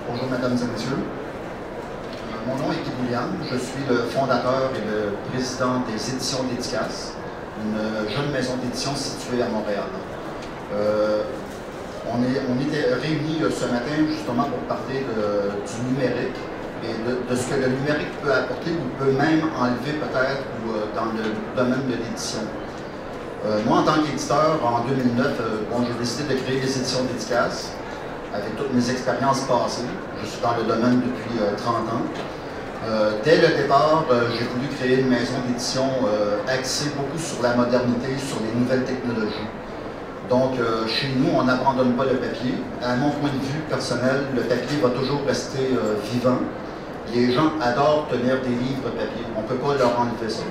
Bonjour mesdames et messieurs. Mon nom est Guy Boulian, je suis le fondateur et le président des éditions Dédicace, une jeune maison d'édition située à Montréal. On était réunis ce matin justement pour parler du numérique et de ce que le numérique peut apporter ou peut même enlever peut-être dans le domaine de l'édition. Moi, en tant qu'éditeur, en 2009, j'ai décidé de créer les éditions Dédicace avec toutes mes expériences passées. Je suis dans le domaine depuis 30 ans. Dès le départ, j'ai voulu créer une maison d'édition axée beaucoup sur la modernité, sur les nouvelles technologies. Donc, chez nous, on n'abandonne pas le papier. À mon point de vue personnel, le papier va toujours rester vivant. Les gens adorent tenir des livres papier. On ne peut pas leur enlever ça.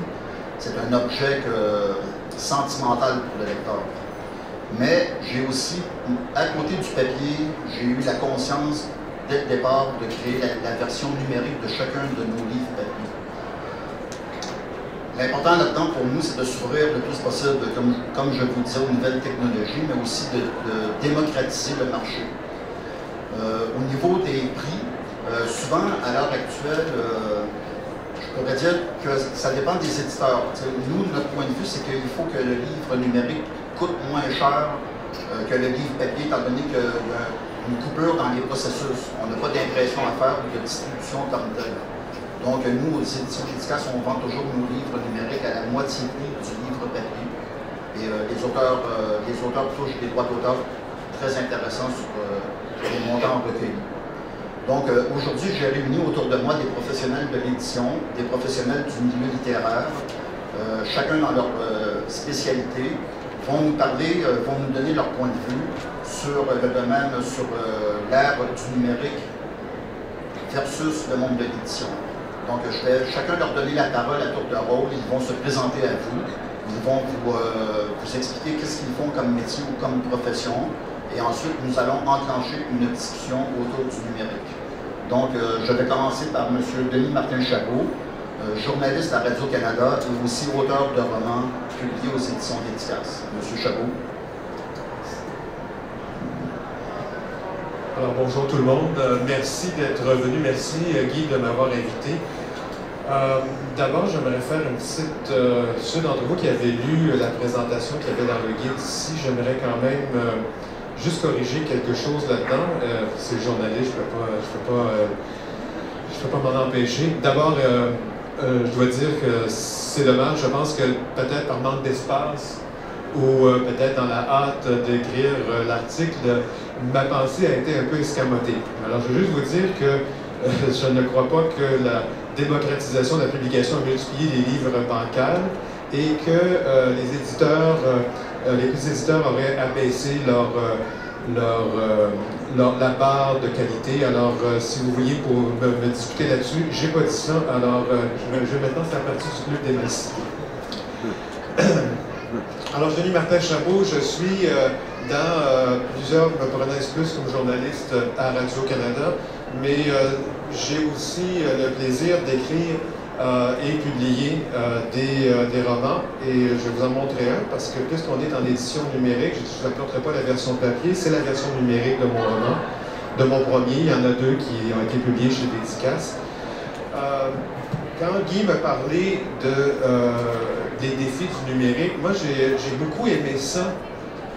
C'est un objet sentimental pour le lecteur. Mais j'ai aussi, à côté du papier, j'ai eu la conscience dès le départ de créer la version numérique de chacun de nos livres papier. L'important là-dedans pour nous, c'est de s'ouvrir le plus possible, comme je vous disais, aux nouvelles technologies, mais aussi de démocratiser le marché. Au niveau des prix, souvent, à l'heure actuelle, je pourrais dire que ça dépend des éditeurs. Nous, notre point de vue, c'est qu'il faut que le livre numérique coûte moins cher que le livre papier, étant donné qu'il y a une coupure dans les processus. On n'a pas d'impression à faire ou de distribution comme telle. Donc, nous, aux éditions Dédicace, on vend toujours nos livres numériques à la moitié prix du livre papier. Et les auteurs touchent des droits d'auteur très intéressants sur les montants recueillis. Donc, aujourd'hui, j'ai réuni autour de moi des professionnels de l'édition, des professionnels du milieu littéraire, chacun dans leur spécialité, vont nous parler, vont nous donner leur point de vue sur le domaine, sur l'ère du numérique versus le monde de l'édition. Donc, je vais chacun leur donner la parole à tour de rôle. Ils vont se présenter à vous. Ils vont vous expliquer qu'est-ce qu'ils font comme métier ou comme profession. Et ensuite, nous allons enclencher une discussion autour du numérique. Donc, je vais commencer par M. Denis Martin-Chabot, journaliste à Radio-Canada et aussi auteur de romans publiés aux éditions Dédicace. M. Chabot. Alors, bonjour tout le monde. Merci d'être venu. Merci, Guy, de m'avoir invité. D'abord, j'aimerais faire une petite... ceux d'entre vous qui avaient lu la présentation qu'il y avait dans le guide ici, j'aimerais quand même juste corriger quelque chose là-dedans. C'est le journaliste, je peux pas m'en empêcher. D'abord, je dois dire que c'est dommage. Je pense que peut-être par manque d'espace ou peut-être dans la hâte d'écrire l'article, ma pensée a été un peu escamotée. Alors, je veux juste vous dire que je ne crois pas que la démocratisation de la publication a multiplié les livres bancals et que les petits éditeurs auraient abaissé la barre de qualité. Alors, si vous vouliez pour me discuter là-dessus, j'ai pas dit ça. Alors, je vais maintenant faire partie du club des messieurs. Alors, Denis Martin-Chabot, je suis dans plusieurs, me prononce plus comme journaliste à Radio-Canada, mais j'ai aussi le plaisir d'écrire et publier des romans. Et je vais vous en montrer un, parce que puisqu'on est en édition numérique, je ne vous apporterai pas la version papier, c'est la version numérique de mon roman, de mon premier. Il y en a deux qui ont été publiés chez Dédicace. Quand Guy m'a parlé des défis du numérique, moi j'ai beaucoup aimé ça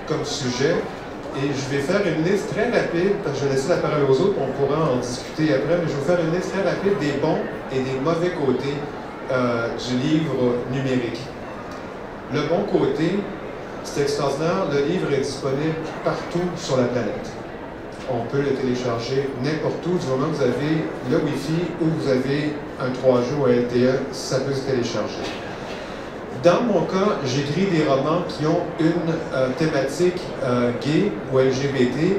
comme sujet. Et je vais faire une liste très rapide, parce que je vais laisser la parole aux autres, on pourra en discuter après, mais je vais faire une liste très rapide des bons et des mauvais côtés du livre numérique. Le bon côté, c'est extraordinaire, le livre est disponible partout sur la planète. On peut le télécharger n'importe où, du moment que vous avez le Wi-Fi ou vous avez un 3G ou un LTE, ça peut se télécharger. Dans mon cas, j'écris des romans qui ont une thématique gay ou LGBT,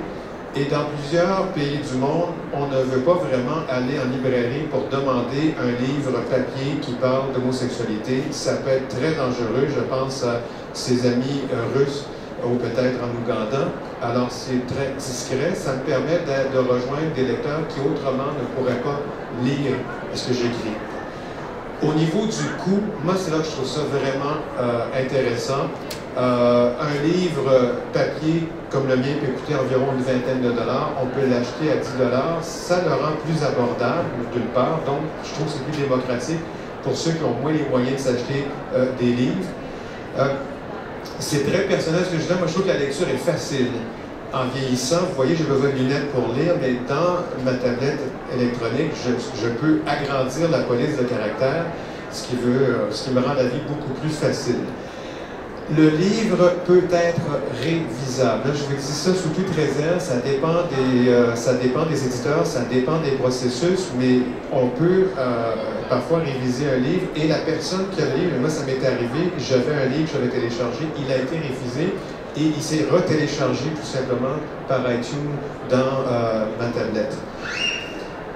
et dans plusieurs pays du monde, on ne veut pas vraiment aller en librairie pour demander un livre papier qui parle d'homosexualité. Ça peut être très dangereux. Je pense à ses amis russes ou peut-être en Ouganda. Alors c'est très discret. Ça me permet de rejoindre des lecteurs qui autrement ne pourraient pas lire ce que j'écris. Au niveau du coût, moi, c'est là que je trouve ça vraiment intéressant. Un livre papier comme le mien peut coûter environ une vingtaine de dollars. On peut l'acheter à 10 dollars. Ça le rend plus abordable, d'une part. Donc, je trouve que c'est plus démocratique pour ceux qui ont moins les moyens de s'acheter des livres. C'est très personnel ce que je dis. Moi, je trouve que la lecture est facile. En vieillissant, vous voyez, j'ai besoin de lunettes pour lire, mais dans ma tablette électronique, je peux agrandir la police de caractère, ce qui me rend la vie beaucoup plus facile. Le livre peut être révisable. Là, je vous dis ça sous toute réserve, ça dépend des éditeurs, ça dépend des processus, mais on peut parfois réviser un livre et la personne qui a le livre, moi ça m'est arrivé, j'avais un livre, j'avais téléchargé, il a été révisé et il s'est retéléchargé tout simplement par iTunes dans ma tablette.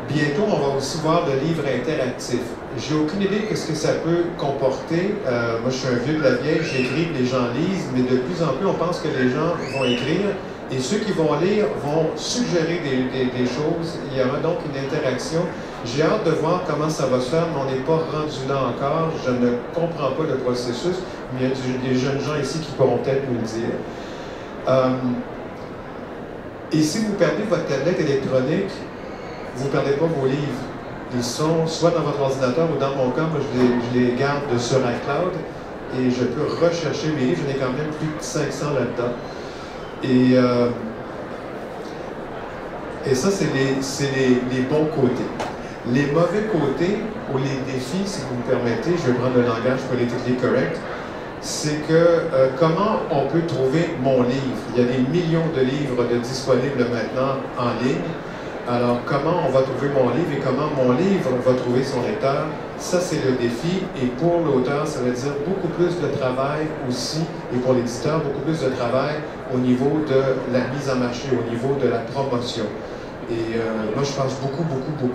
Bientôt, on va aussi voir le livre interactif. J'ai aucune idée de ce que ça peut comporter. Moi, je suis un vieux de la vieille, j'écris, les gens lisent, mais de plus en plus, on pense que les gens vont écrire et ceux qui vont lire vont suggérer des choses. Il y aura donc une interaction. J'ai hâte de voir comment ça va se faire, mais on n'est pas rendu là encore. Je ne comprends pas le processus, mais il y a des jeunes gens ici qui pourront peut-être nous le dire. Et si vous perdez votre tablette électronique, vous ne perdez pas vos livres. Ils sont soit dans votre ordinateur ou dans mon cas, moi je les garde sur iCloud et je peux rechercher mes livres. J'en ai quand même plus de 500 là-dedans. Et ça, c'est les bons côtés. Les mauvais côtés, ou les défis, si vous me permettez, je vais prendre le langage politically correct, c'est que comment on peut trouver mon livre? Il y a des millions de livres disponibles maintenant en ligne. Alors, comment on va trouver mon livre et comment mon livre va trouver son lecteur? Ça, c'est le défi. Et pour l'auteur, ça veut dire beaucoup plus de travail aussi, et pour l'éditeur, beaucoup plus de travail au niveau de la mise en marché, au niveau de la promotion. Et moi, je passe beaucoup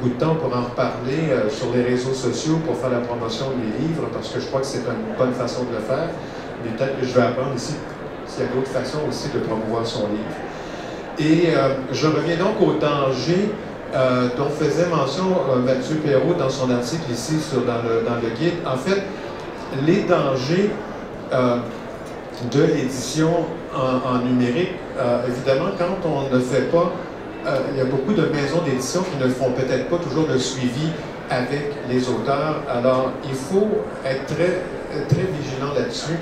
de temps pour en reparler sur les réseaux sociaux pour faire la promotion de mes livres, parce que je crois que c'est une bonne façon de le faire. Mais peut-être que je vais apprendre ici s'il y a d'autres façons aussi de promouvoir son livre. Et je reviens donc au danger dont faisait mention Mathieu Perrault dans son article ici dans le guide. En fait, les dangers de l'édition en numérique, évidemment, quand on ne fait pas, il y a beaucoup de maisons d'édition qui ne font peut-être pas toujours le suivi avec les auteurs. Alors, il faut être très vigilant là-dessus.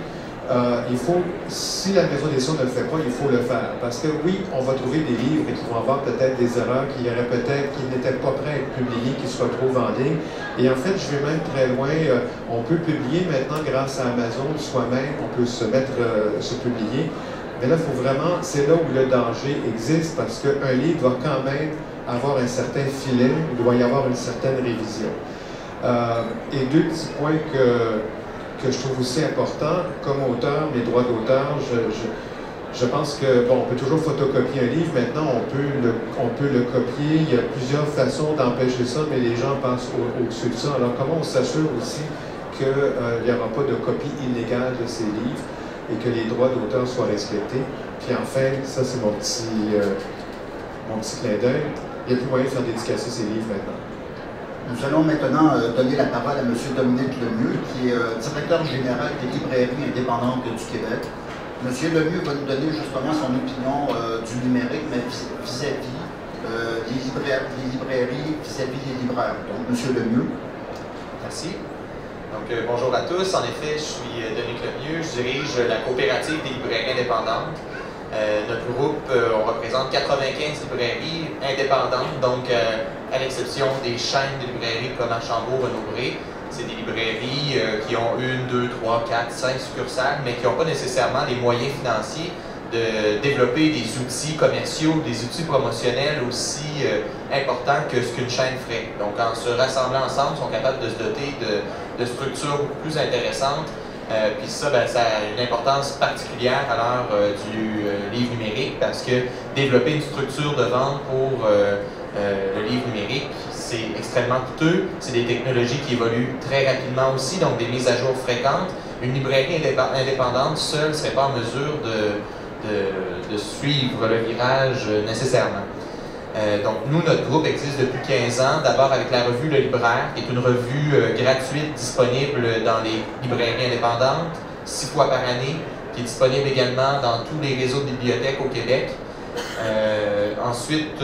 Il faut, si la maison d'édition ne le fait pas, il faut le faire. Parce que oui, on va trouver des livres qui vont avoir peut-être des erreurs, qui n'étaient pas prêts à être publiés, qui se retrouvent en ligne. Et en fait, je vais même très loin. On peut publier maintenant grâce à Amazon soi-même, on peut se publier. Mais là, il faut vraiment, c'est là où le danger existe, parce qu'un livre doit quand même avoir un certain filet, il doit y avoir une certaine révision. Et deux petits points que je trouve aussi important, comme auteur, mes droits d'auteur, je pense que, bon, on peut toujours photocopier un livre, maintenant on peut le copier, il y a plusieurs façons d'empêcher ça, mais les gens passent au-dessus de ça. Alors comment on s'assure aussi qu'il n'y aura pas de copie illégale de ces livres et que les droits d'auteur soient respectés? Puis enfin, ça c'est mon petit clin d'œil, il n'y a plus moyen de faire dédicacer ces livres maintenant. Nous allons maintenant donner la parole à M. Dominique Lemieux, qui est directeur général des librairies indépendantes du Québec. M. Lemieux va nous donner justement son opinion du numérique, mais vis-à-vis les librairies, vis-à-vis des libraires. Donc, M. Lemieux. Merci. Donc, bonjour à tous. En effet, je suis Dominique Lemieux. Je dirige la coopérative des librairies indépendantes. Notre groupe, on représente 95 librairies indépendantes, donc à l'exception des chaînes de librairies comme Archambault, Renaud-Bré. C'est des librairies qui ont 1, 2, 3, 4, 5 succursales, mais qui n'ont pas nécessairement les moyens financiers de développer des outils commerciaux, des outils promotionnels aussi importants que ce qu'une chaîne ferait. Donc en se rassemblant ensemble, ils sont capables de se doter de structures beaucoup plus intéressantes. Puis ça, ça a une importance particulière à l'heure du livre numérique, parce que développer une structure de vente pour le livre numérique, c'est extrêmement coûteux. C'est des technologies qui évoluent très rapidement aussi, donc des mises à jour fréquentes. Une librairie indépendante seule ne serait pas en mesure de suivre le virage nécessairement. Donc nous, notre groupe existe depuis 15 ans, d'abord avec la revue Le Libraire, qui est une revue gratuite disponible dans les librairies indépendantes, 6 fois par année. qui est disponible également dans tous les réseaux de bibliothèques au Québec. Ensuite,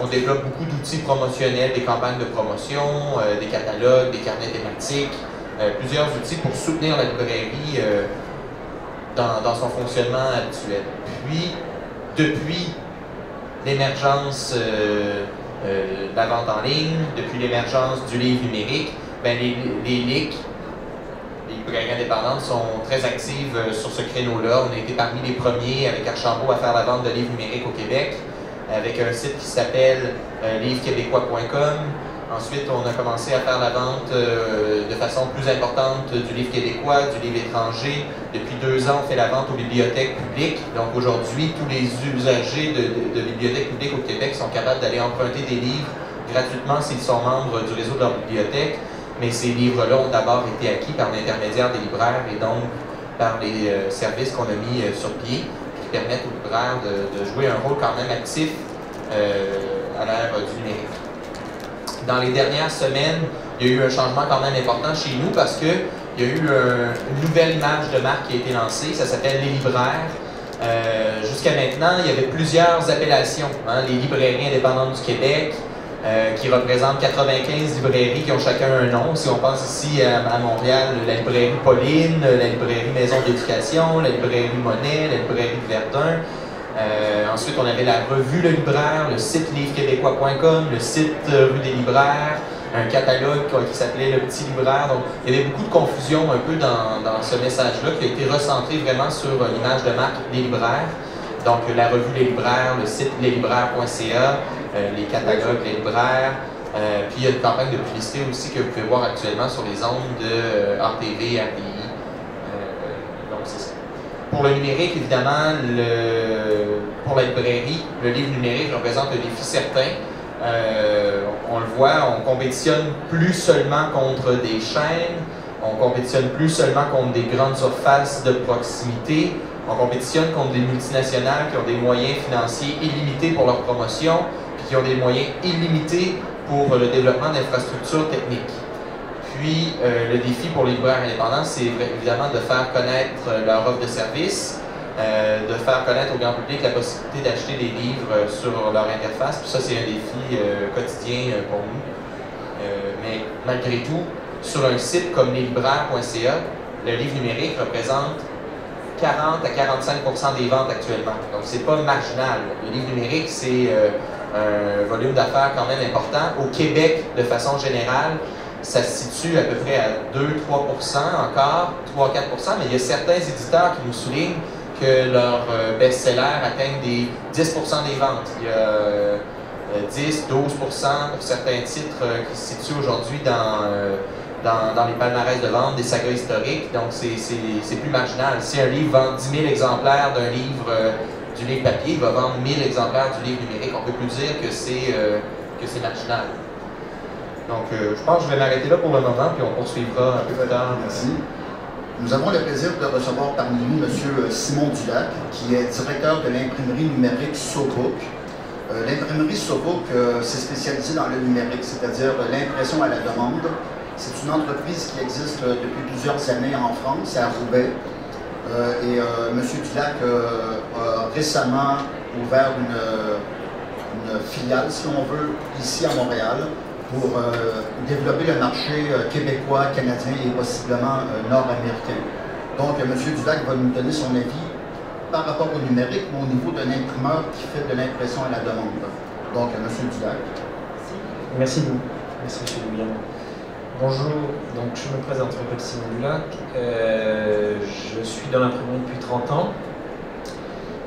on développe beaucoup d'outils promotionnels, des campagnes de promotion, des catalogues, des carnets thématiques, plusieurs outils pour soutenir la librairie dans son fonctionnement habituel. Puis, depuis l'émergence de la vente en ligne, depuis l'émergence du livre numérique, ben les LIC, les librairies indépendantes, sont très actives sur ce créneau-là. On a été parmi les premiers avec Archambault à faire la vente de livres numériques au Québec, avec un site qui s'appelle livrequébécois.com. Ensuite, on a commencé à faire la vente de façon plus importante du livre québécois, du livre étranger. Depuis 2 ans, on fait la vente aux bibliothèques publiques. Donc aujourd'hui, tous les usagers de bibliothèques publiques au Québec sont capables d'aller emprunter des livres gratuitement s'ils sont membres du réseau de leur bibliothèque. Mais ces livres-là ont d'abord été acquis par l'intermédiaire des libraires et donc par les services qu'on a mis sur pied, qui permettent aux libraires de jouer un rôle quand même actif à l'ère du numérique. Dans les dernières semaines, il y a eu un changement quand même important chez nous parce qu'il y a eu une nouvelle image de marque qui a été lancée, ça s'appelle Les Libraires. Jusqu'à maintenant, il y avait plusieurs appellations, hein, les librairies indépendantes du Québec, qui représentent 95 librairies qui ont chacun un nom. Si on pense ici à Montréal, la librairie Pauline, la librairie Maison d'éducation, la librairie Monet, la librairie de Verdun. Ensuite, on avait la revue Le Libraire, le site livrequébécois.com, le site Rue des Libraires, un catalogue qui s'appelait Le Petit Libraire. Donc, il y avait beaucoup de confusion un peu dans ce message-là qui a été recentré vraiment sur l'image de marque des libraires. Donc, la revue Les Libraires, le site leslibraires.ca, les catalogues Les Libraires. Puis, il y a une campagne de publicité aussi que vous pouvez voir actuellement sur les ondes de RTV, RDI. Donc, c'est ça. Pour le numérique, évidemment, pour la librairie, le livre numérique représente un défi certain. On le voit, on compétitionne plus seulement contre des chaînes, on compétitionne plus seulement contre des grandes surfaces de proximité, on compétitionne contre des multinationales qui ont des moyens financiers illimités pour leur promotion, puis qui ont des moyens illimités pour le développement d'infrastructures techniques. Puis, le défi pour les libraires indépendants, c'est évidemment de faire connaître leur offre de service, de faire connaître au grand public la possibilité d'acheter des livres sur leur interface. Puis ça, c'est un défi quotidien pour nous. Mais malgré tout, sur un site comme leslibraires.ca, le livre numérique représente 40 à 45% des ventes actuellement. Donc, c'est pas marginal. Le livre numérique, c'est un volume d'affaires quand même important. Au Québec, de façon générale, ça se situe à peu près à 2-3% encore, 3-4%, mais il y a certains éditeurs qui nous soulignent que leurs best-sellers atteignent des 10% des ventes. Il y a 10-12% pour certains titres qui se situent aujourd'hui dans les palmarès de vente des sagas historiques, donc c'est plus marginal. Si un livre vend 10 000 exemplaires d'un livre, du livre papier, il va vendre 1000 exemplaires du livre numérique. On ne peut plus dire que c'est marginal. Donc, je pense que je vais m'arrêter là pour le moment, puis on poursuivra un peu plus tard. Merci. Nous avons le plaisir de recevoir parmi nous M. Simon Dulac, qui est directeur de l'imprimerie numérique SoBook. L'imprimerie SoBook s'est spécialisée dans le numérique, c'est-à-dire l'impression à la demande. C'est une entreprise qui existe depuis plusieurs années en France, à Roubaix. M. Dulac a récemment ouvert une filiale, si on veut, ici à Montréal, pour développer le marché québécois, canadien et possiblement nord-américain. Donc, M. Dulac va nous donner son avis par rapport au numérique, mais au niveau d'un imprimeur qui fait de l'impression à la demande. Donc, M. Dulac. Merci beaucoup. Merci, M. Louis. Bonjour, donc je me présente, je m'appelle Simon Dulac. Je suis dans l'imprimerie depuis 30 ans.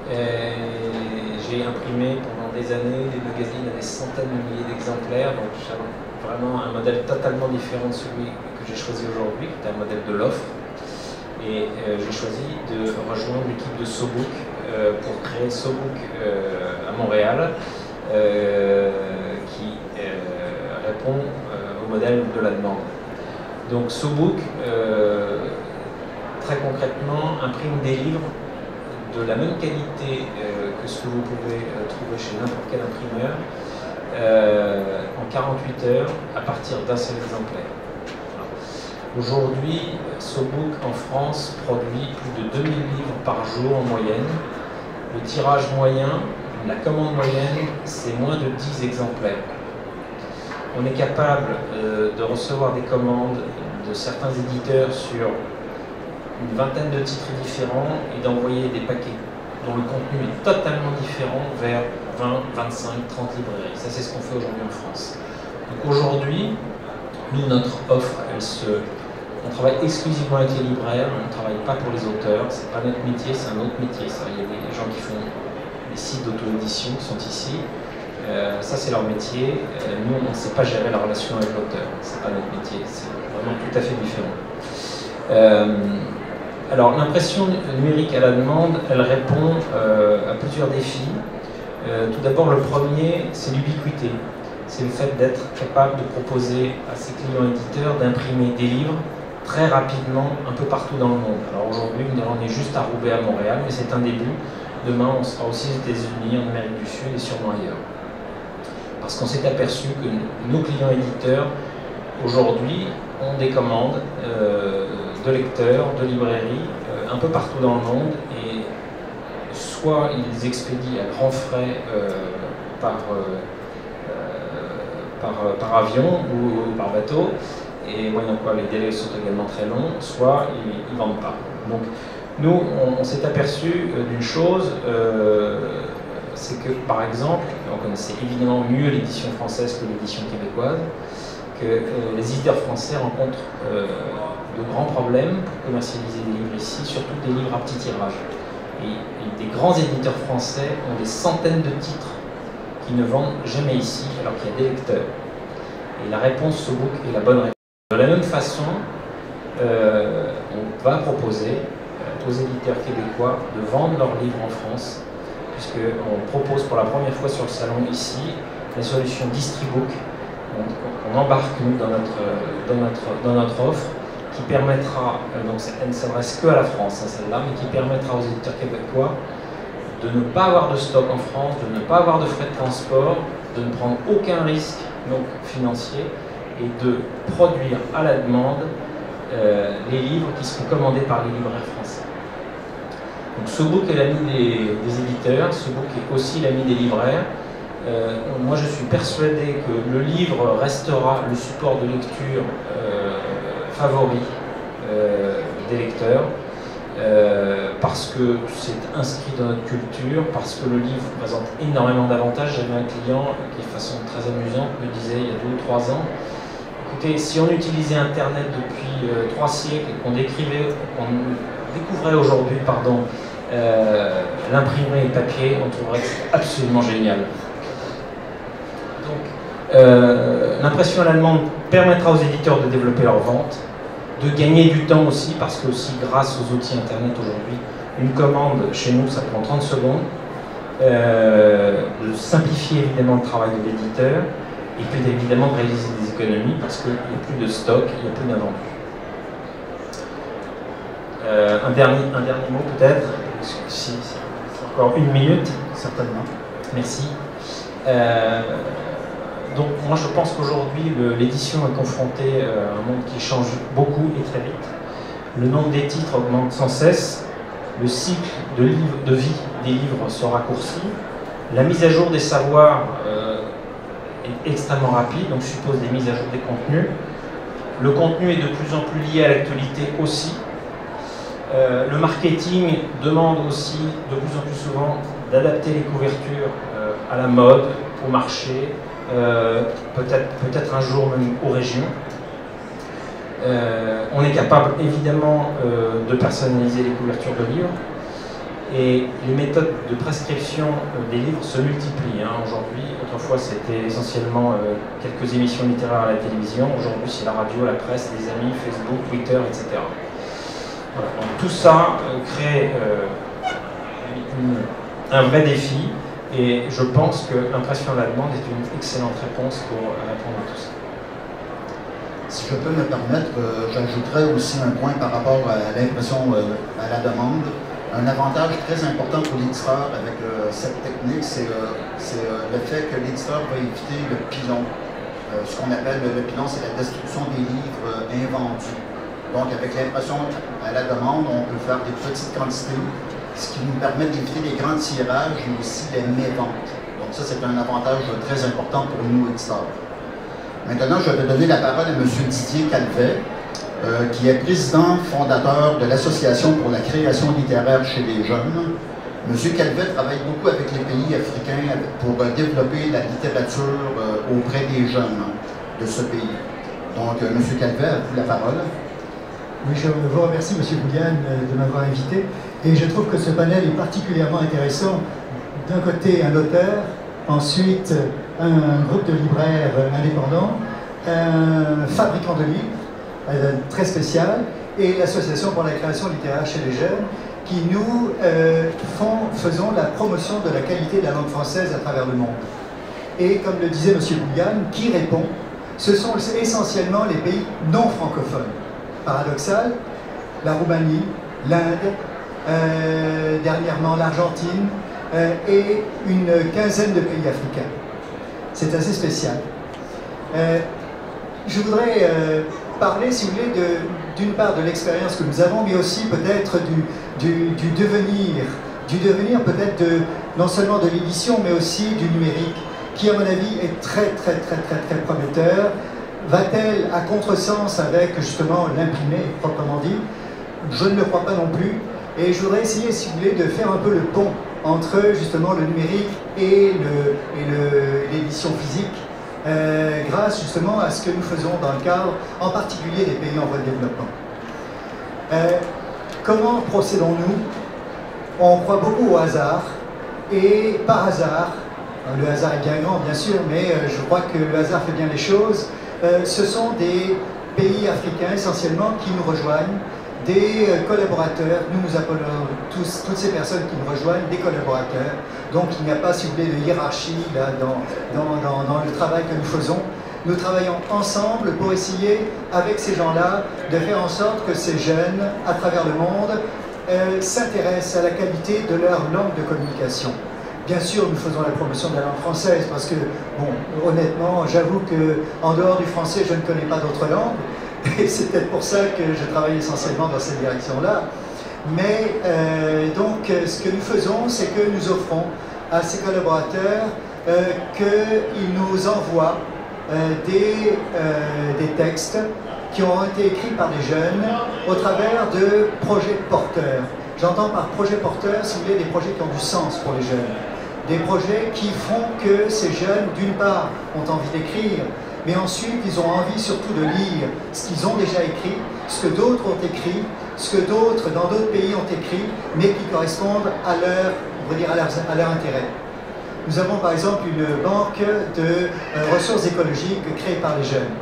J'ai imprimé pendant des années des magazines à des centaines de milliers d'exemplaires, donc j'ai vraiment un modèle totalement différent de celui que j'ai choisi aujourd'hui, qui est un modèle de l'offre. Et j'ai choisi de rejoindre l'équipe de SoBook pour créer SoBook à Montréal, qui répond au modèle de la demande. Donc SoBook, très concrètement, imprime des livres de la même qualité que ce que vous pouvez trouver chez n'importe quel imprimeur en 48 heures à partir d'un seul exemplaire. Aujourd'hui, SoBook en France produit plus de 2000 livres par jour en moyenne. Le tirage moyen, la commande moyenne, c'est moins de 10 exemplaires. On est capable de recevoir des commandes de certains éditeurs sur une vingtaine de titres différents et d'envoyer des paquets dont le contenu est totalement différent vers 20, 25, 30 librairies. Ça, c'est ce qu'on fait aujourd'hui en France. Donc aujourd'hui, nous, notre offre, on travaille exclusivement avec les libraires, on ne travaille pas pour les auteurs, c'est pas notre métier, c'est un autre métier. Ça. Il y a des gens qui font des sites d'auto-édition qui sont ici. Ça, c'est leur métier. Nous, on ne sait pas gérer la relation avec l'auteur. C'est pas notre métier. C'est vraiment tout à fait différent. Alors, l'impression numérique à la demande, elle répond à plusieurs défis. Tout d'abord, le premier, c'est l'ubiquité. C'est le fait d'être capable de proposer à ses clients éditeurs d'imprimer des livres très rapidement un peu partout dans le monde. Alors aujourd'hui, on est juste à Roubaix, à Montréal, mais c'est un début. Demain, on sera aussi aux États-Unis, en Amérique du Sud et sûrement ailleurs. Parce qu'on s'est aperçu que nos clients éditeurs, aujourd'hui, ont des commandes de lecteurs, de librairies, un peu partout dans le monde, et soit ils expédient à grands frais par avion ou par bateau, et moyennant quoi les délais sont également très longs, soit ils ne vendent pas. Donc nous, on s'est aperçu d'une chose, c'est que par exemple, on connaissait évidemment mieux l'édition française que l'édition québécoise, que les éditeurs français rencontrent de grands problèmes pour commercialiser des livres ici, surtout des livres à petit tirage. Et des grands éditeurs français ont des centaines de titres qui ne vendent jamais ici, alors qu'il y a des lecteurs. Et la réponse SoBook est la bonne réponse. De la même façon, on va proposer aux éditeurs québécois de vendre leurs livres en France, puisqu'on propose pour la première fois sur le salon ici la solution Distribook. On embarque nous dans notre offre qui permettra, donc elle ne s'adresse que à la France, celle-là, mais qui permettra aux éditeurs québécois de ne pas avoir de stock en France, de ne pas avoir de frais de transport, de ne prendre aucun risque donc, financier et de produire à la demande les livres qui seront commandés par les libraires français. Donc SoBook est l'ami des éditeurs, SoBook est aussi l'ami des libraires. Moi je suis persuadé que le livre restera le support de lecture favori des lecteurs. Parce que c'est inscrit dans notre culture, parce que le livre présente énormément d'avantages. J'avais un client qui, de façon très amusante, me disait il y a 2 ou 3 ans, écoutez, si on utilisait Internet depuis 3 siècles et qu'on découvrait aujourd'hui, l'imprimerie et le papier, on trouverait que c'est absolument génial. Donc, l'impression à la demande permettra aux éditeurs de développer leur vente, de gagner du temps aussi, parce que aussi grâce aux outils Internet aujourd'hui, une commande chez nous, ça prend 30 secondes, de simplifier évidemment le travail de l'éditeur, et puis évidemment de réaliser des économies, parce qu'il n'y a plus de stock, il n'y a plus d'invendu. Un dernier mot peut-être, si encore 1 minute. Certainement. Merci. Donc moi je pense qu'aujourd'hui l'édition est confrontée à un monde qui change beaucoup et très vite. Le nombre des titres augmente sans cesse, le cycle de vie des livres se raccourcit, la mise à jour des savoirs est extrêmement rapide, donc suppose des mises à jour des contenus. Le contenu est de plus en plus lié à l'actualité aussi. Le marketing demande aussi de plus en plus souvent d'adapter les couvertures à la mode, au marché, peut-être un jour même aux régions. On est capable évidemment de personnaliser les couvertures de livres et les méthodes de prescription des livres se multiplient. Aujourd'hui, autrefois c'était essentiellement quelques émissions littéraires à la télévision, aujourd'hui c'est la radio, la presse, les amis, Facebook, Twitter, etc. Voilà. Donc, tout ça crée un vrai défi. Et je pense que l'impression à la demande est une excellente réponse pour répondre à tout ça. Si je peux me permettre, j'ajouterais aussi un point par rapport à l'impression à la demande. Un avantage très important pour l'éditeur avec cette technique, c'est le fait que l'éditeur va éviter le pilon. Ce qu'on appelle le pilon, c'est la destruction des livres invendus. Donc, avec l'impression à la demande, on peut faire des petites quantités, ce qui nous permet d'éviter les grands tirages et aussi les méventes. Donc, ça, c'est un avantage très important pour nous, éditeurs. Maintenant, je vais donner la parole à M. Didier Calvet, qui est président fondateur de l'Association pour la création littéraire chez les jeunes. M. Calvet travaille beaucoup avec les pays africains pour développer la littérature auprès des jeunes de ce pays. Donc, M. Calvet, à vous la parole. Oui, je vous remercie, M. Bouliane, de m'avoir invité. Et je trouve que ce panel est particulièrement intéressant. D'un côté, un auteur, ensuite, un groupe de libraires indépendants, un fabricant de livres, très spécial, et l'Association pour la création littéraire chez les jeunes, qui nous faisons la promotion de la qualité de la langue française à travers le monde. Et comme le disait M. Bouliane, qui répond, ce sont essentiellement les pays non francophones. Paradoxal, la Roumanie, l'Inde, dernièrement l'Argentine et une quinzaine de pays africains. C'est assez spécial. Je voudrais parler, si vous voulez, d'une part de l'expérience que nous avons, mais aussi peut-être du devenir peut-être non seulement de l'édition, mais aussi du numérique, qui à mon avis est très prometteur. Va-t-elle à contresens avec justement l'imprimé, proprement dit? Je ne le crois pas non plus. Et je voudrais essayer, si vous voulez, de faire un peu le pont entre justement le numérique et l'édition physique, grâce justement à ce que nous faisons dans le cadre, en particulier des pays en voie de développement. Comment procédons-nous? On croit beaucoup au hasard, et par hasard, le hasard est bien grand bien sûr, mais je crois que le hasard fait bien les choses. Ce sont des pays africains essentiellement qui nous rejoignent, des collaborateurs. Nous appelons toutes ces personnes qui nous rejoignent des collaborateurs. Donc il n'y a pas, si vous voulez, de hiérarchie là, dans le travail que nous faisons. Nous travaillons ensemble pour essayer, avec ces gens-là, de faire en sorte que ces jeunes, à travers le monde, s'intéressent à la qualité de leur langue de communication. Bien sûr, nous faisons la promotion de la langue française parce que, bon, honnêtement, j'avoue qu'en dehors du français, je ne connais pas d'autres langues. Et c'est peut-être pour ça que je travaille essentiellement dans cette direction-là. Mais donc, ce que nous faisons, c'est que nous offrons à ces collaborateurs qu'ils nous envoient des textes qui ont été écrits par des jeunes au travers de projets porteurs. J'entends par projet porteur, si vous voulez, des projets qui ont du sens pour les jeunes. Des projets qui font que ces jeunes, d'une part, ont envie d'écrire, mais ensuite, ils ont envie surtout de lire ce qu'ils ont déjà écrit, ce que d'autres ont écrit, ce que d'autres, dans d'autres pays, ont écrit, mais qui correspondent à leur intérêt. Nous avons par exemple une banque de ressources écologiques créée par les jeunes,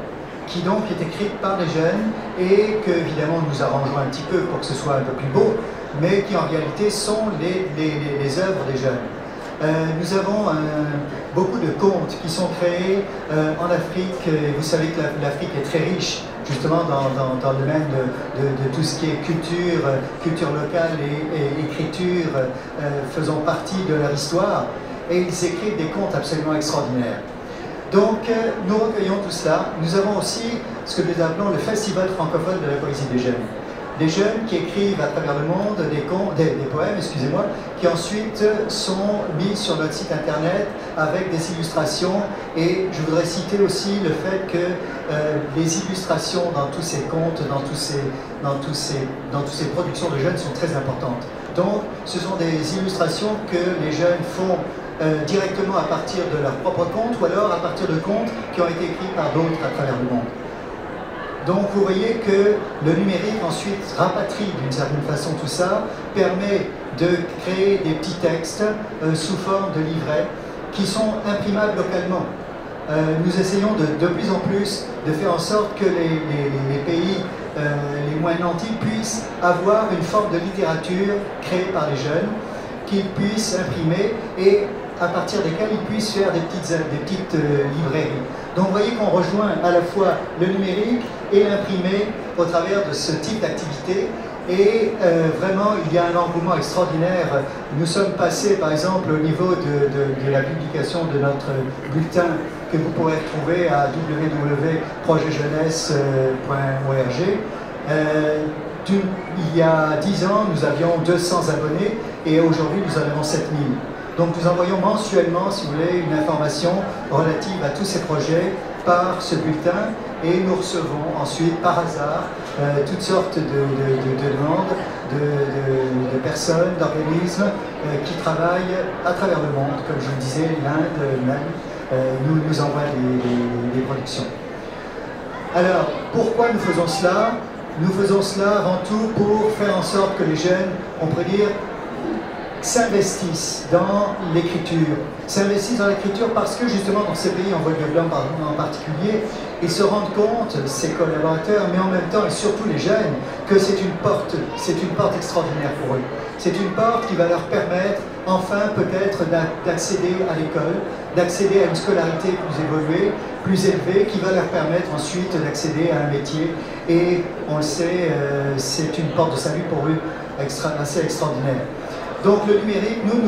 qui donc est écrite par les jeunes et que, évidemment, nous arrangeons un petit peu pour que ce soit un peu plus beau, mais qui en réalité sont les œuvres des jeunes. Nous avons beaucoup de contes qui sont créés en Afrique, et vous savez que l'Afrique est très riche justement dans le domaine de tout ce qui est culture locale et écriture faisant partie de leur histoire, et ils écrivent des contes absolument extraordinaires. Donc nous recueillons tout cela. Nous avons aussi ce que nous appelons le Festival francophone de la poésie des jeunes. Des jeunes qui écrivent à travers le monde des poèmes, excusez-moi, qui ensuite sont mis sur notre site internet avec des illustrations. Et je voudrais citer aussi le fait que les illustrations dans tous ces contes, dans toutes ces productions de jeunes sont très importantes. Donc ce sont des illustrations que les jeunes font directement à partir de leurs propres contes ou alors à partir de contes qui ont été écrits par d'autres à travers le monde. Donc vous voyez que le numérique ensuite rapatrie d'une certaine façon tout ça, permet de créer des petits textes sous forme de livrets qui sont imprimables localement. Nous essayons de plus en plus de faire en sorte que les pays les moins nantis puissent avoir une forme de littérature créée par les jeunes, qu'ils puissent imprimer et à partir desquels ils puissent faire des petites librairies. Donc vous voyez qu'on rejoint à la fois le numérique et l'imprimé au travers de ce type d'activité. Et vraiment, il y a un engouement extraordinaire. Nous sommes passés, par exemple, au niveau de la publication de notre bulletin que vous pourrez retrouver à www.projetjeunesse.org. Il y a 10 ans, nous avions 200 abonnés et aujourd'hui, nous en avons 7000. Donc nous envoyons mensuellement, si vous voulez, une information relative à tous ces projets par ce bulletin et nous recevons ensuite, par hasard, toutes sortes de demandes de personnes, d'organismes qui travaillent à travers le monde. Comme je vous le disais, l'Inde même nous envoie des productions. Alors, pourquoi nous faisons cela? Nous faisons cela avant tout pour faire en sorte que les jeunes, on pourrait dire, s'investissent dans l'écriture. S'investissent dans l'écriture parce que justement dans ces pays en voie de développement en particulier, ils se rendent compte, ces collaborateurs, mais en même temps et surtout les jeunes, que c'est une porte extraordinaire pour eux. C'est une porte qui va leur permettre enfin peut-être d'accéder à l'école, d'accéder à une scolarité plus évoluée, plus élevée, qui va leur permettre ensuite d'accéder à un métier. Et on le sait, c'est une porte de salut pour eux assez extraordinaire. Donc le numérique, nous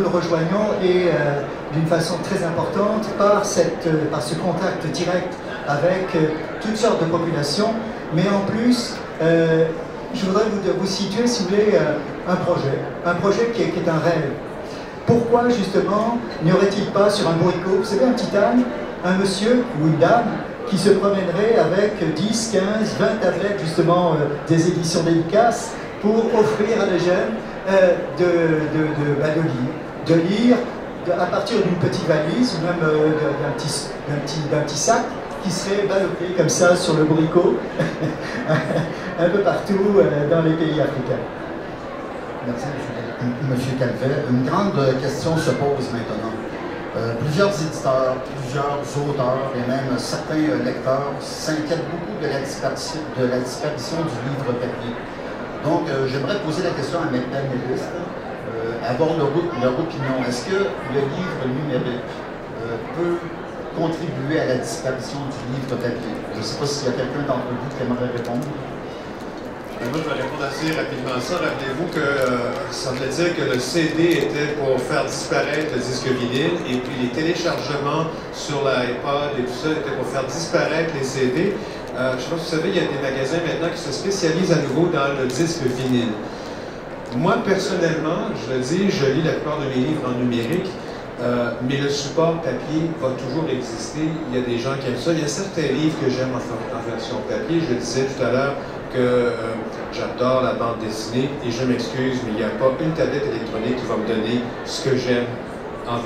le rejoignons et d'une façon très importante par ce contact direct avec toutes sortes de populations, mais en plus, je voudrais vous situer, si vous voulez, un projet qui est un rêve. Pourquoi justement n'y aurait-il pas sur un bourricot, vous savez, un petit âne, un monsieur ou une dame qui se promènerait avec 10, 15, 20 tablettes justement des éditions dédicaces pour offrir à des jeunes de lire à partir d'une petite valise ou même d'un petit sac qui serait ballotté comme ça sur le bourricot un peu partout dans les pays africains. Merci, M. Calvet. Une grande question se pose maintenant. Plusieurs éditeurs, plusieurs auteurs et même certains lecteurs s'inquiètent beaucoup de la disparition du livre papier. Donc, j'aimerais poser la question à mes panélistes, avoir leur opinion. Est-ce que le livre numérique peut contribuer à la disparition du livre papier? Je ne sais pas s'il y a quelqu'un d'entre vous qui aimerait répondre. Moi, je vais répondre assez rapidement à ça. Rappelez-vous que ça voulait dire que le CD était pour faire disparaître le disque vinyle et puis les téléchargements sur l'iPod et tout ça étaient pour faire disparaître les CD. Je ne sais pas si vous savez, il y a des magasins maintenant qui se spécialisent à nouveau dans le disque vinyle. Moi, personnellement, je le dis, je lis la plupart de mes livres en numérique, mais le support papier va toujours exister. Il y a des gens qui aiment ça. Il y a certains livres que j'aime en version papier. Je le disais tout à l'heure que j'adore la bande dessinée et je m'excuse, mais il n'y a pas une tablette électronique qui va me donner ce que j'aime en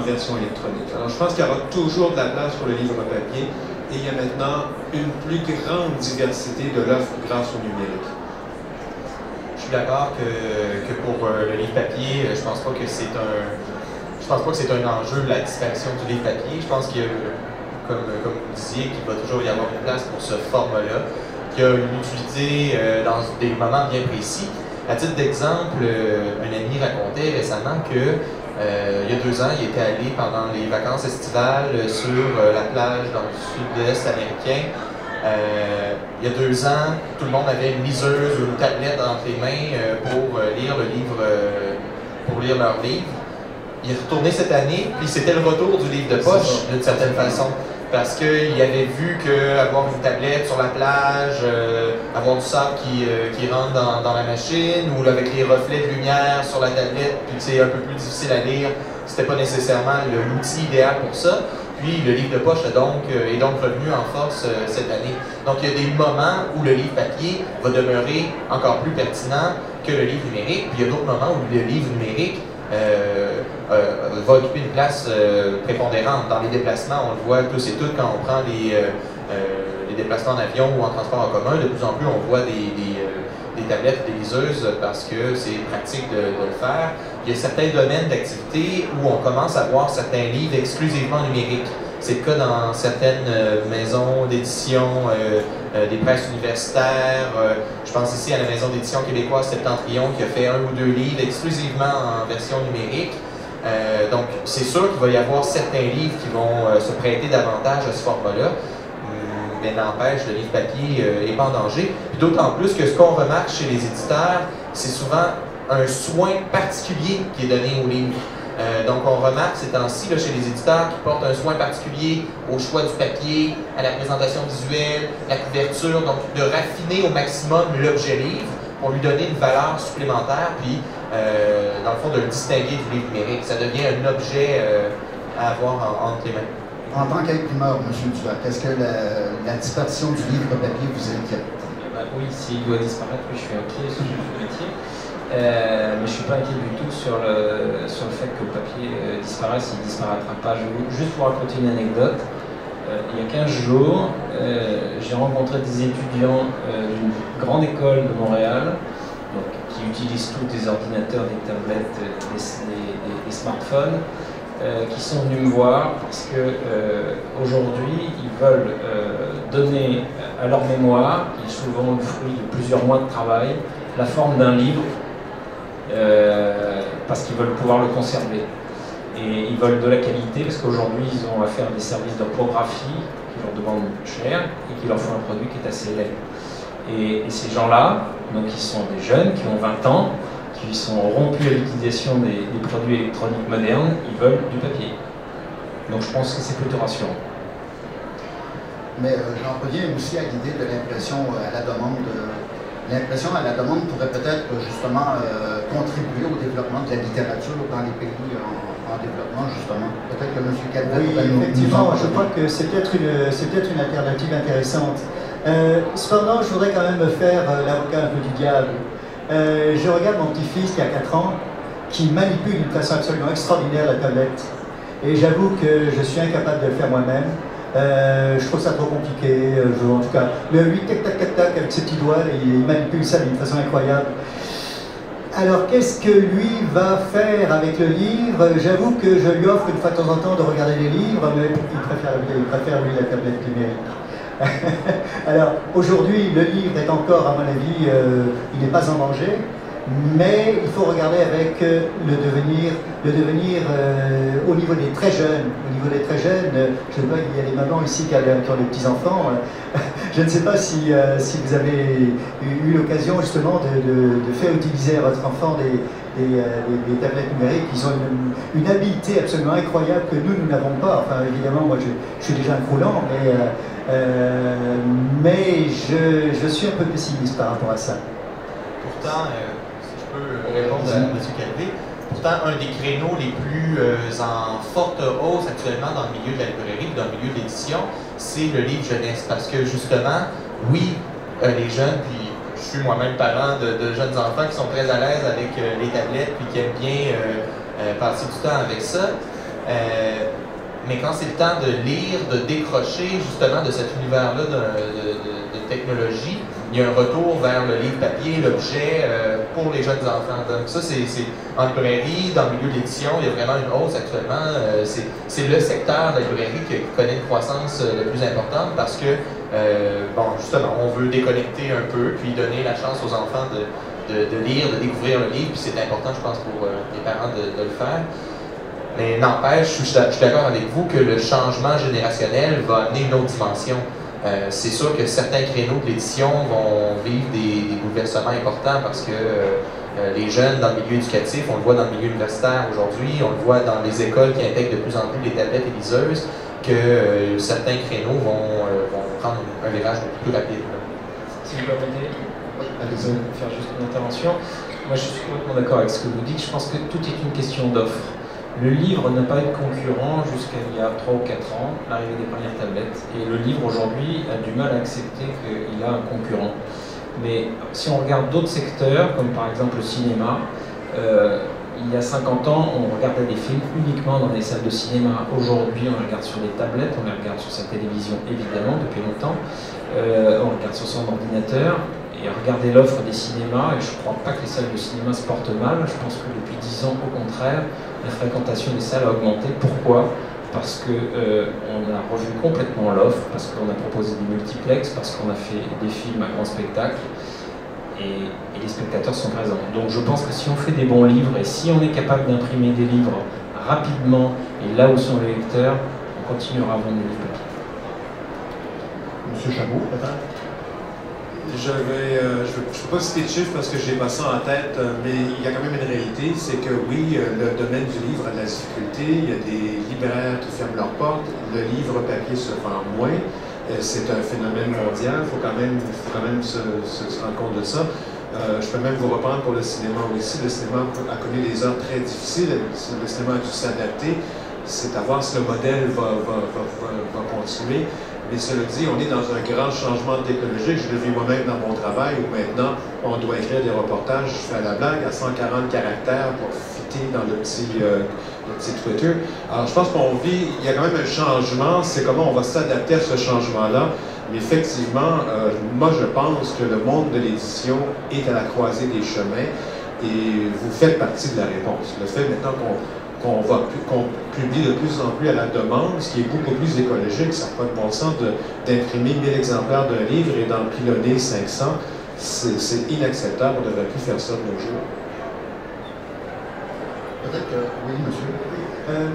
version électronique. Alors, je pense qu'il y aura toujours de la place pour le livre papier. Et il y a maintenant une plus grande diversité de l'offre grâce au numérique. Je suis d'accord que pour le livre papier, je pense pas que c'est un enjeu la disparition du livre papier. Je pense qu'il y a, comme vous disiez, qu'il va toujours y avoir une place pour ce format-là, qui a une utilité dans des moments bien précis. À titre d'exemple, un ami racontait récemment que il y a 2 ans, il était allé pendant les vacances estivales sur la plage dans le sud-est américain. Il y a 2 ans, tout le monde avait une liseuse ou une tablette entre les mains pour lire leur livre. Il est retourné cette année, puis c'était le retour du livre de poche d'une certaine façon. Parce qu'il avait vu qu'avoir une tablette sur la plage, avoir du sable qui rentre dans la machine, ou avec les reflets de lumière sur la tablette, puis c'est un peu plus difficile à lire, c'était pas nécessairement l'outil idéal pour ça. Puis le livre de poche est donc revenu en force cette année. Donc il y a des moments où le livre papier va demeurer encore plus pertinent que le livre numérique, puis il y a d'autres moments où le livre numérique va occuper une place prépondérante. Dans les déplacements, on le voit tous et toutes quand on prend les déplacements en avion ou en transport en commun, de plus en plus on voit des tablettes, des liseuses parce que c'est pratique de le faire. Il y a certains domaines d'activité où on commence à voir certains livres exclusivement numériques. C'est le cas dans certaines maisons d'édition, des presses universitaires. Je pense ici à la maison d'édition québécoise Septentrion qui a fait 1 ou 2 livres exclusivement en version numérique. Donc c'est sûr qu'il va y avoir certains livres qui vont se prêter davantage à ce format-là. Mais n'empêche, le livre papier n'est pas en danger. D'autant plus que ce qu'on remarque chez les éditeurs, c'est souvent un soin particulier qui est donné au livre. Donc on remarque ces temps-ci chez les éditeurs qui portent un soin particulier au choix du papier, à la présentation visuelle, la couverture, donc de raffiner au maximum l'objet livre pour lui donner une valeur supplémentaire, puis dans le fond de le distinguer du livre numérique. Ça devient un objet à avoir entre les mains. En tant qu'imprimeur, M. Dulac, est-ce que la disparition du livre papier vous inquiète? Oui, s'il doit disparaître, oui, je suis inquiet sur ce métier. Mais je ne suis pas inquiet du tout sur le fait que le papier disparaisse, il ne disparaîtra pas. Je vais juste vous raconter une anecdote. Il y a 15 jours, j'ai rencontré des étudiants d'une grande école de Montréal, donc, qui utilisent tous des ordinateurs, des tablettes, des smartphones, qui sont venus me voir parce qu'aujourd'hui, ils veulent donner à leur mémoire, qui est souvent le fruit de plusieurs mois de travail, la forme d'un livre, parce qu'ils veulent pouvoir le conserver. Et ils veulent de la qualité parce qu'aujourd'hui ils ont affaire à des services de reprographie qui leur demandent cher et qui leur font un produit qui est assez laid. Et ces gens-là, donc ils sont des jeunes qui ont 20 ans, qui sont rompus à l'utilisation des produits électroniques modernes, ils veulent du papier. Donc je pense que c'est plutôt rassurant. Mais j'en reviens aussi à l'idée de l'impression à la demande. L'impression à la demande pourrait peut-être justement contribuer au développement de la littérature dans les pays en développement, justement. Peut-être que M. Calvet... Oui, effectivement, je crois que c'est peut-être une alternative intéressante. Cependant, je voudrais quand même me faire l'avocat un peu du diable. Je regarde mon petit-fils qui a 4 ans, qui manipule d'une façon absolument extraordinaire la tablette. Et j'avoue que je suis incapable de le faire moi-même. Je trouve ça trop compliqué. En tout cas, lui, tac, tac, tac, tac, avec ses petits doigts, il manipule ça d'une façon incroyable. Alors, qu'est-ce que lui va faire avec le livre? J'avoue que je lui offre une fois de temps en temps de regarder les livres, mais il préfère lui, la tablette numérique. Alors, aujourd'hui, le livre est encore, à mon avis, il n'est pas en danger, mais il faut regarder avec le devenir au niveau des très jeunes. Au niveau des très jeunes, je vois qu'il y a des mamans ici qui ont des petits-enfants. Je ne sais pas si vous avez eu l'occasion justement de faire utiliser à votre enfant des tablettes numériques. Ils ont une habileté absolument incroyable que nous n'avons pas. Enfin, évidemment, moi je suis déjà un croulant, mais je suis un peu pessimiste par rapport à ça. Pourtant, si je peux répondre à M. Calvet, pourtant, un des créneaux les plus en forte hausse actuellement dans le milieu de la librairie, dans le milieu de l'édition, c'est le livre jeunesse. Parce que justement, oui, les jeunes, puis je suis moi-même parent de jeunes enfants qui sont très à l'aise avec les tablettes, puis qui aiment bien passer du temps avec ça. Mais quand c'est le temps de lire, de décrocher justement de cet univers-là de technologie, il y a un retour vers le livre papier, l'objet pour les jeunes enfants. Donc ça, c'est en librairie, dans le milieu de l'édition, il y a vraiment une hausse actuellement. C'est le secteur de la librairie qui connaît une croissance la plus importante parce que, bon, justement, on veut déconnecter un peu, puis donner la chance aux enfants de lire, de découvrir le livre, puis c'est important, je pense, pour les parents de le faire. Mais n'empêche, je suis d'accord avec vous que le changement générationnel va amener une autre dimension. C'est sûr que certains créneaux de l'édition vont vivre des bouleversements importants parce que les jeunes dans le milieu éducatif, on le voit dans le milieu universitaire aujourd'hui, on le voit dans les écoles qui intègrent de plus en plus les tablettes et liseuses, que certains créneaux vont prendre un virage beaucoup plus rapide. Si vous permettez, faire juste une intervention. Moi, je suis complètement d'accord avec ce que vous dites. Je pense que tout est une question d'offre. Le livre n'a pas été concurrent jusqu'à il y a 3 ou 4 ans, l'arrivée des premières tablettes. Et le livre aujourd'hui a du mal à accepter qu'il a un concurrent. Mais si on regarde d'autres secteurs, comme par exemple le cinéma, il y a 50 ans, on regardait des films uniquement dans des salles de cinéma. Aujourd'hui, on les regarde sur des tablettes, on les regarde sur sa télévision évidemment depuis longtemps, on regarde sur son ordinateur. Et regardez l'offre des cinémas, et je ne crois pas que les salles de cinéma se portent mal. Je pense que depuis 10 ans, au contraire, la fréquentation des salles a augmenté. Pourquoi? Parce qu'on a revu complètement l'offre, parce qu'on a proposé des multiplex, parce qu'on a fait des films à grand spectacle, et les spectateurs sont présents. Donc je pense que si on fait des bons livres, et si on est capable d'imprimer des livres rapidement, et là où sont les lecteurs, on continuera à vendre des livres. Monsieur Chabot, peut-être? Je ne peux pas citer de chiffres parce que je n'ai pas ça en tête, mais il y a quand même une réalité, c'est que oui, le domaine du livre a de la difficulté, il y a des libraires qui ferment leurs portes, le livre papier se vend moins, c'est un phénomène mondial, il faut quand même se rendre compte de ça. Je peux même vous reprendre pour le cinéma aussi. Le cinéma a connu des heures très difficiles, le cinéma a dû s'adapter, c'est à voir si le modèle va continuer. Mais cela dit, on est dans un grand changement technologique. Je le vis moi-même dans mon travail où maintenant, on doit écrire des reportages, je fais la blague, à 140 caractères pour fitter dans le petit Twitter. Alors, je pense qu'on vit, il y a quand même un changement, c'est comment on va s'adapter à ce changement-là. Mais effectivement, moi, je pense que le monde de l'édition est à la croisée des chemins et vous faites partie de la réponse. Le fait maintenant qu'on publie de plus en plus à la demande, ce qui est beaucoup plus écologique, ça n'a pas de bon sens d'imprimer 1000 exemplaires d'un livre et d'en pilonner 500. C'est inacceptable, on ne devrait plus faire ça de nos jours. Peut-être que, oui, monsieur.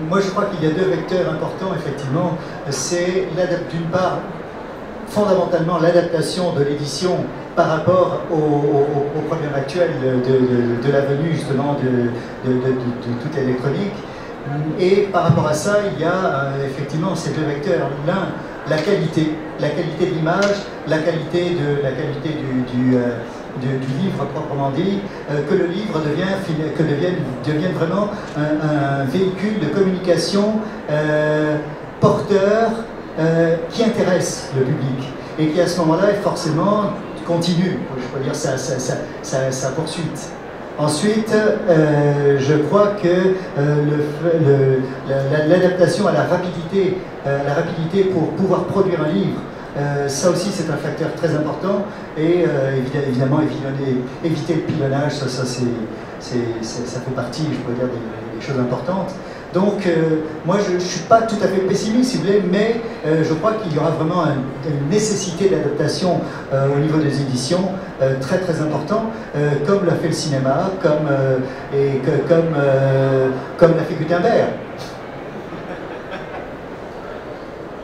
Moi, je crois qu'il y a deux vecteurs importants, effectivement. C'est, d'une part, fondamentalement, l'adaptation de l'édition par rapport au problème actuel de la venue justement de toute l'électronique. Et par rapport à ça, il y a effectivement ces deux vecteurs. L'un, la qualité de l'image, la qualité du livre proprement dit, que le livre devienne vraiment un véhicule de communication porteur qui intéresse le public et qui à ce moment-là est forcément continue, je peux dire sa poursuite. Ensuite, je crois que l'adaptation à la rapidité pour pouvoir produire un livre, ça aussi c'est un facteur très important et évidemment éviter le pilonnage, ça fait partie, je pourrais dire, des choses importantes. Donc, moi, je ne suis pas tout à fait pessimiste, si vous voulez, mais je crois qu'il y aura vraiment une nécessité d'adaptation au niveau des éditions très très important, comme l'a fait le cinéma, comme l'a fait Gutenberg.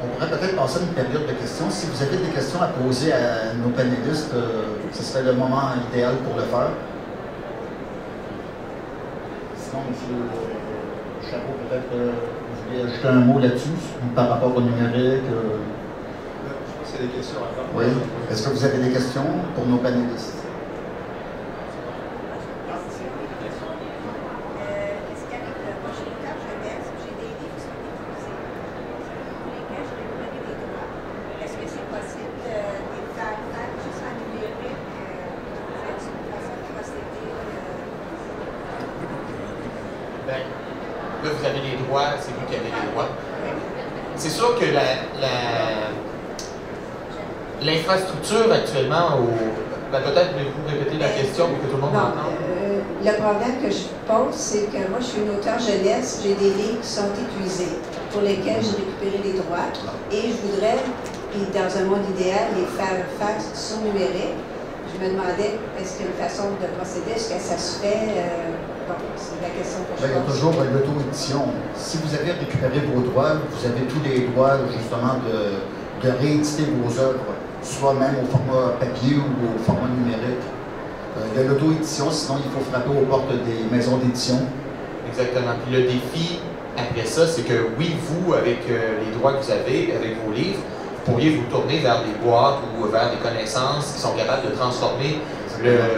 On pourrait peut-être passer à une période de questions. Si vous avez des questions à poser à nos panélistes, ce serait le moment idéal pour le faire. Sinon, monsieur Chabot, peut-être vous voulez ajouter un mot là-dessus par rapport au numérique. Je pense qu'il y a des questions à faire. Oui. Est-ce que vous avez des questions pour nos panélistes? Là, vous avez les droits, c'est vous qui avez les droits. C'est sûr que l'infrastructure actuellement, peut-être voulez-vous répéter la question pour que tout le monde entende? Le problème que je pose, c'est que moi, je suis une auteure jeunesse, j'ai des livres qui sont épuisés, pour lesquels j'ai récupéré les droits, et je voudrais, dans un monde idéal, les faire sous numérique. Je me demandais, est-ce qu'il y a une façon de procéder, est-ce que ça se fait? Bon, c'est la question que je pose. Il y a toujours l'auto-édition. Si vous avez récupéré vos droits, vous avez tous les droits justement de rééditer vos œuvres, soit même au format papier ou au format numérique. Il y a l'auto-édition, sinon il faut frapper aux portes des maisons d'édition. Exactement. Puis le défi après ça, c'est que oui, vous, avec les droits que vous avez, avec vos livres, vous pourriez vous tourner vers des boîtes ou vers des connaissances qui sont capables de transformer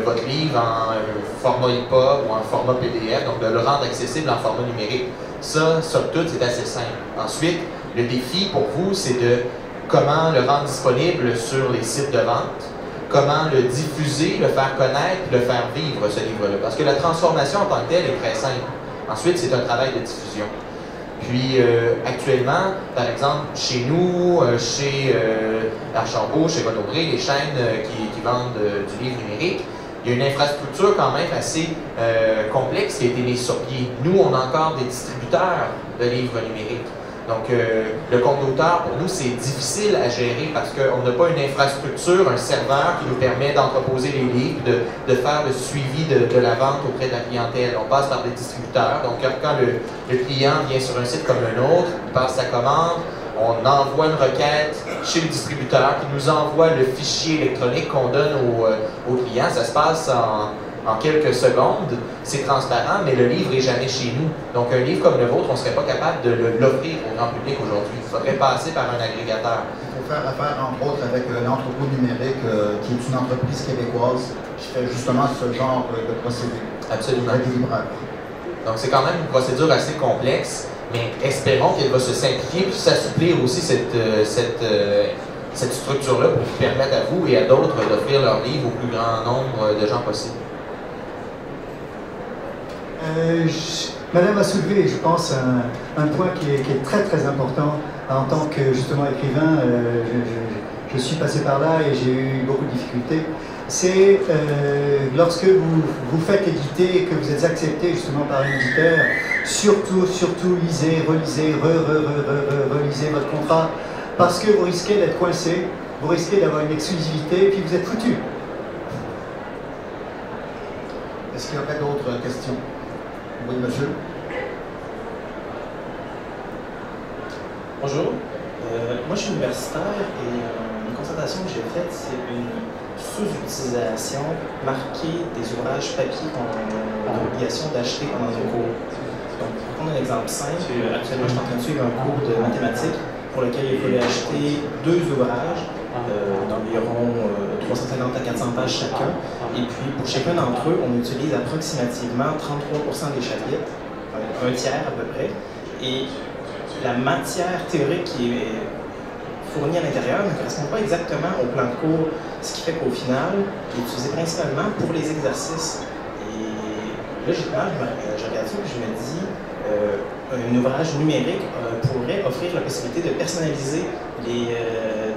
votre livre en format EPUB ou en format PDF, donc de le rendre accessible en format numérique. Ça, somme toute, c'est assez simple. Ensuite, le défi pour vous, c'est de comment le rendre disponible sur les sites de vente, comment le diffuser, le faire connaître, le faire vivre, ce livre-là. Parce que la transformation en tant que telle est très simple. Ensuite, c'est un travail de diffusion. Puis, actuellement, par exemple, chez nous, chez Archambault, chez Renaud-Bré, les chaînes qui vendent du livre numérique, il y a une infrastructure quand même assez complexe qui a été mise sur pied. Nous, on a encore des distributeurs de livres numériques. Donc, le compte d'auteur, pour nous, c'est difficile à gérer parce qu'on n'a pas une infrastructure, un serveur qui nous permet d'entreposer les livres, de faire le suivi de la vente auprès de la clientèle. On passe par des distributeurs. Donc, quand le client vient sur un site comme un autre, il passe sa commande, on envoie une requête chez le distributeur qui nous envoie le fichier électronique qu'on donne aux clients. Ça se passe en quelques secondes, c'est transparent, mais le livre n'est jamais chez nous. Donc un livre comme le vôtre, on ne serait pas capable de l'offrir au grand public aujourd'hui. Il faudrait passer par un agrégateur. Il faut faire affaire, entre autres, avec l'entrepôt numérique, qui est une entreprise québécoise qui fait justement ce genre de procédé. Absolument. Donc c'est quand même une procédure assez complexe, mais espérons qu'elle va se simplifier et s'assouplir aussi cette structure-là pour vous permettre à vous et à d'autres d'offrir leurs livres au plus grand nombre de gens possible. Madame a soulevé, je pense, un point qui est très très important. En tant que justement écrivain, je suis passé par là et j'ai eu beaucoup de difficultés. C'est lorsque vous faites éditer et que vous êtes accepté justement par un éditeur, surtout lisez, relisez, relisez votre contrat, parce que vous risquez d'être coincé, vous risquez d'avoir une exclusivité et puis vous êtes foutu. Est-ce qu'il y aurait d'autres questions? Oui, monsieur. Bonjour. Moi, je suis universitaire et une constatation que j'ai faite, c'est une sous-utilisation marquée des ouvrages papier qu'on a l'obligation d'acheter pendant nos cours. Donc, pour prendre un exemple simple, actuellement, je suis en train de suivre un cours de mathématiques pour lequel il fallait acheter 2 ouvrages d'environ 350 à 400 pages chacun. Et puis, pour chacun d'entre eux, on utilise approximativement 33% des chapitres, un tiers à peu près. Et la matière théorique qui est fournie à l'intérieur ne correspond pas exactement au plan de cours, ce qui fait qu'au final, il est utilisé principalement pour les exercices. Et logiquement, je regarde ça et je me dis, un ouvrage numérique pourrait offrir la possibilité de personnaliser les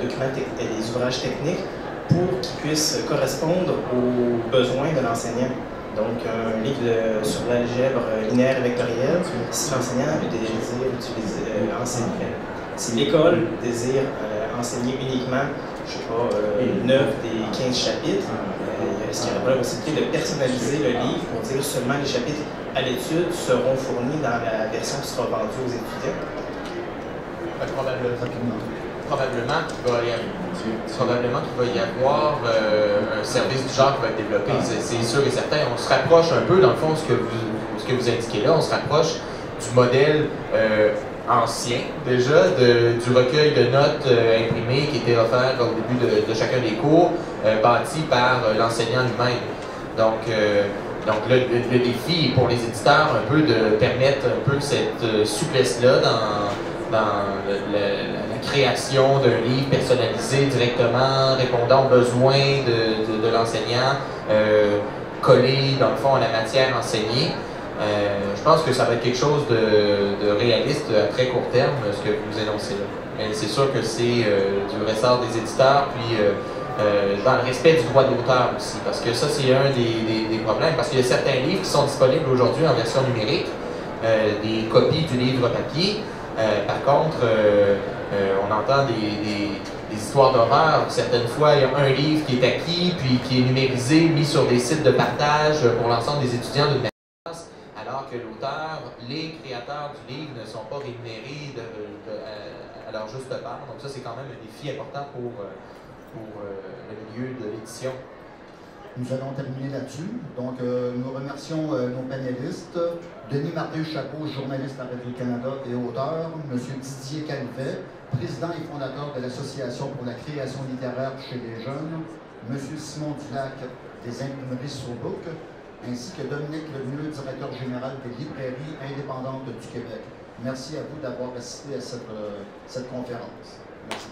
documents et les ouvrages techniques pour qu'ils puissent correspondre aux besoins de l'enseignant. Donc, un livre sur l'algèbre linéaire et vectorielle, si l'enseignant désire enseigner, si l'école désire enseigner uniquement, je ne sais pas, 9 des 15 chapitres, est-ce qu'il y aurait pas la possibilité de personnaliser le livre pour dire seulement les chapitres à l'étude seront fournis dans la version qui sera vendue aux étudiants? Probablement qu'il va y avoir un service du genre qui va être développé, c'est sûr et certain. On se rapproche un peu, dans le fond, ce que vous indiquez là, on se rapproche du modèle ancien, déjà, du recueil de notes imprimées qui était offert au début de chacun des cours, bâti par l'enseignant lui-même. Donc le défi pour les éditeurs, un peu de permettre un peu cette souplesse-là dans la création d'un livre personnalisé directement, répondant aux besoins de l'enseignant, collé dans le fond à la matière enseignée. Je pense que ça va être quelque chose de réaliste à très court terme, ce que vous énoncez là. Mais c'est sûr que c'est du ressort des éditeurs, puis dans le respect du droit d'auteur aussi, parce que ça c'est un des problèmes, parce qu'il y a certains livres qui sont disponibles aujourd'hui en version numérique, des copies du livre papier. Par contre, on entend des histoires d'horreur. Certaines fois, il y a un livre qui est acquis, puis qui est numérisé, mis sur des sites de partage pour l'ensemble des étudiants d'une même classe, alors que l'auteur, les créateurs du livre ne sont pas rémunérés à leur juste part. Donc ça, c'est quand même un défi important pour le milieu de l'édition. Nous allons terminer là-dessus. Donc, nous remercions nos panélistes. Denis Martin-Chapot, journaliste à Radio-Canada et auteur. M. Didier Canivet, président et fondateur de l'Association pour la création littéraire chez les jeunes. M. Simon Dulac, des imprimeries Sobook, ainsi que Dominique Lemieux, directeur général des librairies indépendantes du Québec. Merci à vous d'avoir assisté à cette conférence. Merci.